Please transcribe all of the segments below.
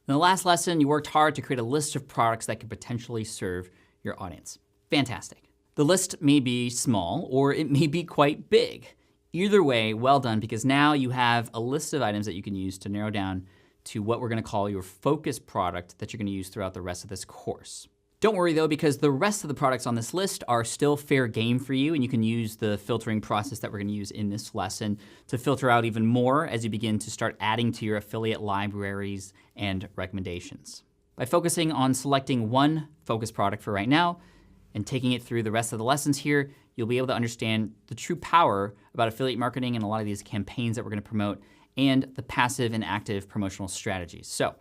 In the last lesson, you worked hard to create a list of products that could potentially serve your audience. Fantastic. The list may be small or it may be quite big. Either way, well done, because now you have a list of items that you can use to narrow down to what we're going to call your focus product that you're going to use throughout the rest of this course. Don't worry though, because the rest of the products on this list are still fair game for you, and you can use the filtering process that we're going to use in this lesson to filter out even more as you begin to start adding to your affiliate libraries and recommendations. By focusing on selecting one focus product for right now and taking it through the rest of the lessons here, you'll be able to understand the true power about affiliate marketing and a lot of these campaigns that we're going to promote and the passive and active promotional strategies. So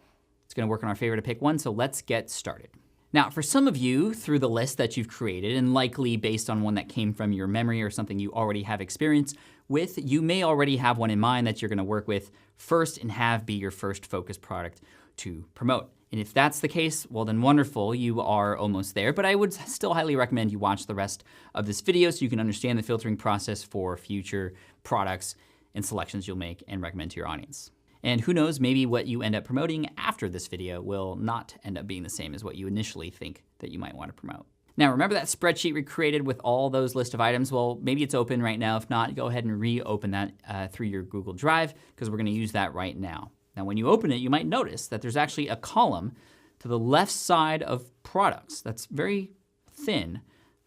it's going to work in our favor to pick one, so let's get started. Now, for some of you, through the list that you've created, and likely based on one that came from your memory or something you already have experience with, you may already have one in mind that you're going to work with first and have be your first focus product to promote. And if that's the case, well then wonderful, you are almost there. But I would still highly recommend you watch the rest of this video so you can understand the filtering process for future products and selections you'll make and recommend to your audience. And who knows, maybe what you end up promoting after this video will not end up being the same as what you initially think that you might want to promote. Now, remember that spreadsheet we created with all those list of items? Well, maybe it's open right now. If not, go ahead and reopen that through your Google Drive, because we're going to use that right now. Now, when you open it, you might notice that there's actually a column to the left side of products that's very thin,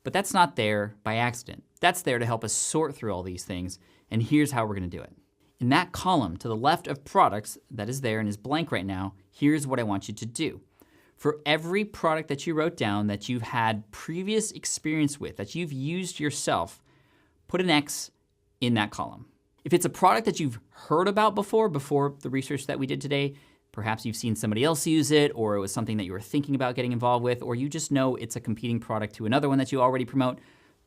but that's not there by accident. That's there to help us sort through all these things, and here's how we're going to do it. In that column to the left of products that is there and is blank right now, here's what I want you to do. For every product that you wrote down that you've had previous experience with, that you've used yourself, put an X in that column. If it's a product that you've heard about before the research that we did today, perhaps you've seen somebody else use it, or it was something that you were thinking about getting involved with, or you just know it's a competing product to another one that you already promote,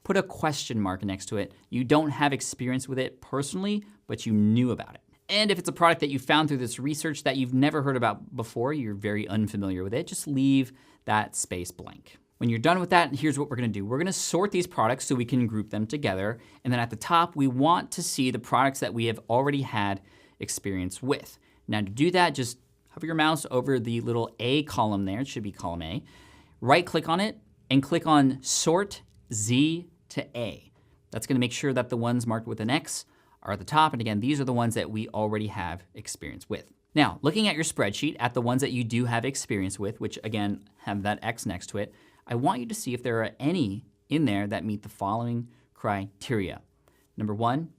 put a question mark next to it. You don't have experience with it personally, but you knew about it. And if it's a product that you found through this research that you've never heard about before, you're very unfamiliar with it, just leave that space blank. When you're done with that, here's what we're going to do. We're going to sort these products so we can group them together. And then at the top, we want to see the products that we have already had experience with. Now to do that, just hover your mouse over the little A column there. It should be column A. Right click on it and click on Sort Z to A. That's going to make sure that the ones marked with an X are at the top. And again, these are the ones that we already have experience with. Now, looking at your spreadsheet at the ones that you do have experience with, which again, have that X next to it, I want you to see if there are any in there that meet the following criteria. Number one,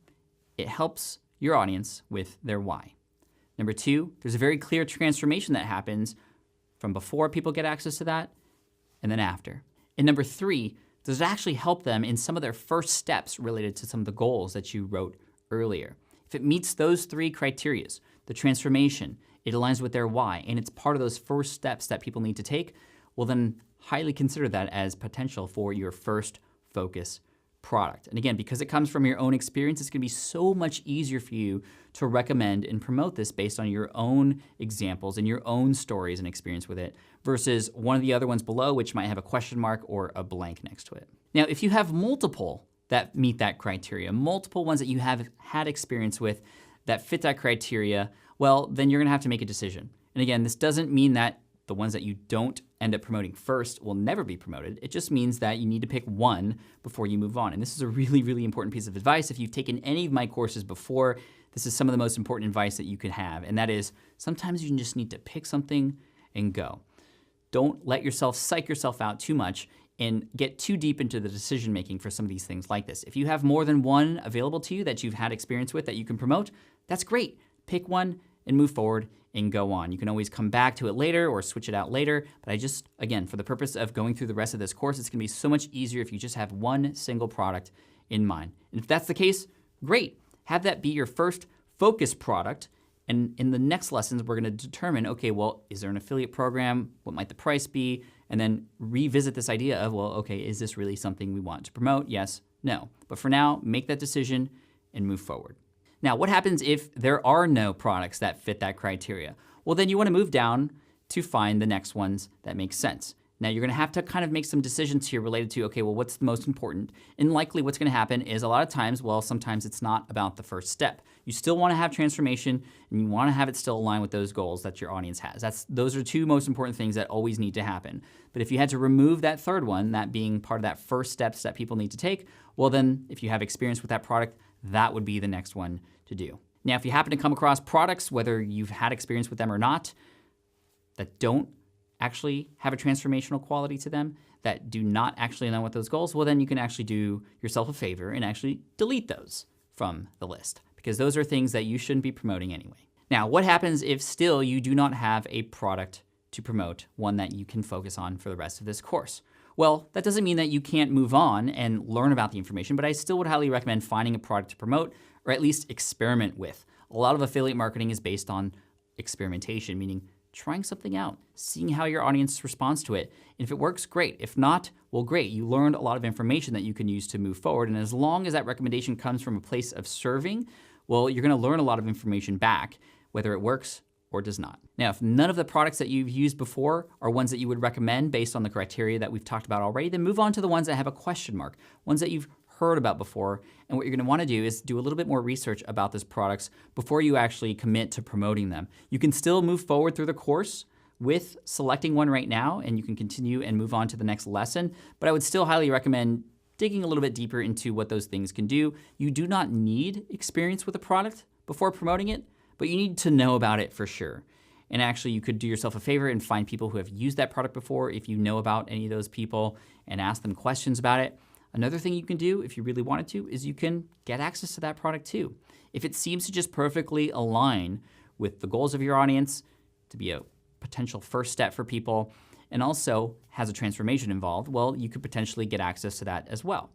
it helps your audience with their why. Number two, there's a very clear transformation that happens from before people get access to that and then after. And number three, does it actually help them in some of their first steps related to some of the goals that you wrote earlier? If it meets those three criteria, the transformation, it aligns with their why, and it's part of those first steps that people need to take, well then highly consider that as potential for your first focus product. And again, because it comes from your own experience, it's going to be so much easier for you to recommend and promote this based on your own examples and your own stories and experience with it versus one of the other ones below, which might have a question mark or a blank next to it. Now, if you have multiple that meet that criteria, multiple ones that you have had experience with that fit that criteria, well, then you're going to have to make a decision. And again, this doesn't mean that the ones that you don't end up promoting first will never be promoted. It just means that you need to pick one before you move on. And this is a really, really important piece of advice. If you've taken any of my courses before, this is some of the most important advice that you could have. And that is, sometimes you just need to pick something and go. Don't let yourself psych yourself out too much and get too deep into the decision making for some of these things like this. If you have more than one available to you that you've had experience with that you can promote, that's great. Pick one and move forward and go on. You can always come back to it later or switch it out later, but again, for the purpose of going through the rest of this course, it's gonna be so much easier if you just have one single product in mind. And if that's the case, great. Have that be your first focus product, and in the next lessons, we're gonna determine, okay, well, is there an affiliate program? What might the price be? And then revisit this idea of, well, okay, is this really something we want to promote? Yes, no. But for now, make that decision and move forward. Now, what happens if there are no products that fit that criteria? Well, then you want to move down to find the next ones that make sense. Now you're gonna have to kind of make some decisions here related to, okay, well, what's the most important? And likely what's gonna happen is a lot of times, well, sometimes it's not about the first step. You still wanna have transformation and you wanna have it still aligned with those goals that your audience has. Those are two most important things that always need to happen. But if you had to remove that third one, that being part of that first steps that people need to take, well then, if you have experience with that product, that would be the next one to do. Now, if you happen to come across products, whether you've had experience with them or not, that don't actually have a transformational quality to them, that do not actually align with those goals, well then you can actually do yourself a favor and actually delete those from the list, because those are things that you shouldn't be promoting anyway. Now, what happens if still you do not have a product to promote, one that you can focus on for the rest of this course? Well, that doesn't mean that you can't move on and learn about the information, but I still would highly recommend finding a product to promote, or at least experiment with. A lot of affiliate marketing is based on experimentation, meaning trying something out, seeing how your audience responds to it. And if it works, great. If not, well, great. You learned a lot of information that you can use to move forward. And as long as that recommendation comes from a place of serving, well, you're gonna learn a lot of information back, whether it works or does not. Now, if none of the products that you've used before are ones that you would recommend based on the criteria that we've talked about already, then move on to the ones that have a question mark, ones that you've heard about before. And what you're gonna wanna do is do a little bit more research about those products before you actually commit to promoting them. You can still move forward through the course with selecting one right now, and you can continue and move on to the next lesson, but I would still highly recommend digging a little bit deeper into what those things can do. You do not need experience with a product before promoting it, but you need to know about it for sure. And actually, you could do yourself a favor and find people who have used that product before if you know about any of those people and ask them questions about it. Another thing you can do, if you really wanted to, is you can get access to that product too. If it seems to just perfectly align with the goals of your audience, to be a potential first step for people, and also has a transformation involved, well, you could potentially get access to that as well.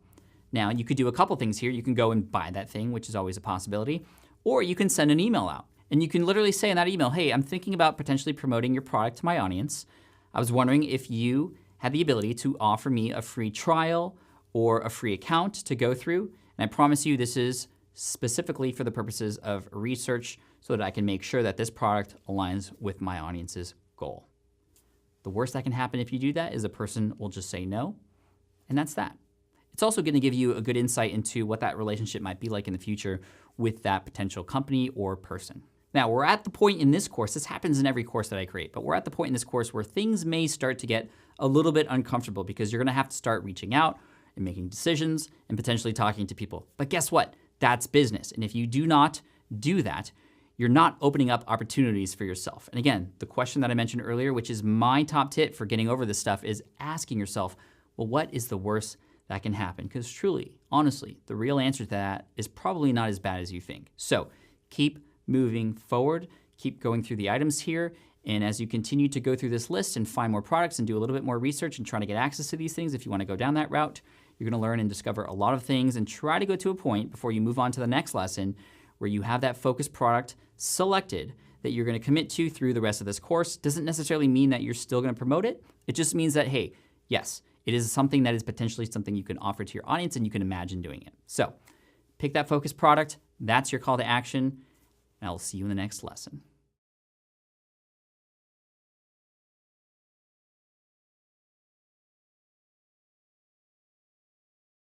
Now, you could do a couple things here. You can go and buy that thing, which is always a possibility, or you can send an email out. And you can literally say in that email, hey, I'm thinking about potentially promoting your product to my audience. I was wondering if you had the ability to offer me a free trial or a free account to go through. And I promise you this is specifically for the purposes of research so that I can make sure that this product aligns with my audience's goal. The worst that can happen if you do that is a person will just say no, and that's that. It's also gonna give you a good insight into what that relationship might be like in the future with that potential company or person. Now, we're at the point in this course, this happens in every course that I create, but we're at the point in this course where things may start to get a little bit uncomfortable because you're gonna have to start reaching out and making decisions and potentially talking to people. But guess what? That's business. And if you do not do that, you're not opening up opportunities for yourself. And again, the question that I mentioned earlier, which is my top tip for getting over this stuff, is asking yourself, well, what is the worst that can happen? Because truly, honestly, the real answer to that is probably not as bad as you think. So keep moving forward, keep going through the items here, and as you continue to go through this list and find more products and do a little bit more research and try to get access to these things, if you want to go down that route, you're gonna learn and discover a lot of things and try to go to a point before you move on to the next lesson where you have that focused product selected that you're gonna commit to through the rest of this course. Doesn't necessarily mean that you're still gonna promote it. It just means that, hey, yes, it is something that is potentially something you can offer to your audience and you can imagine doing it. So pick that focused product, that's your call to action, and I'll see you in the next lesson.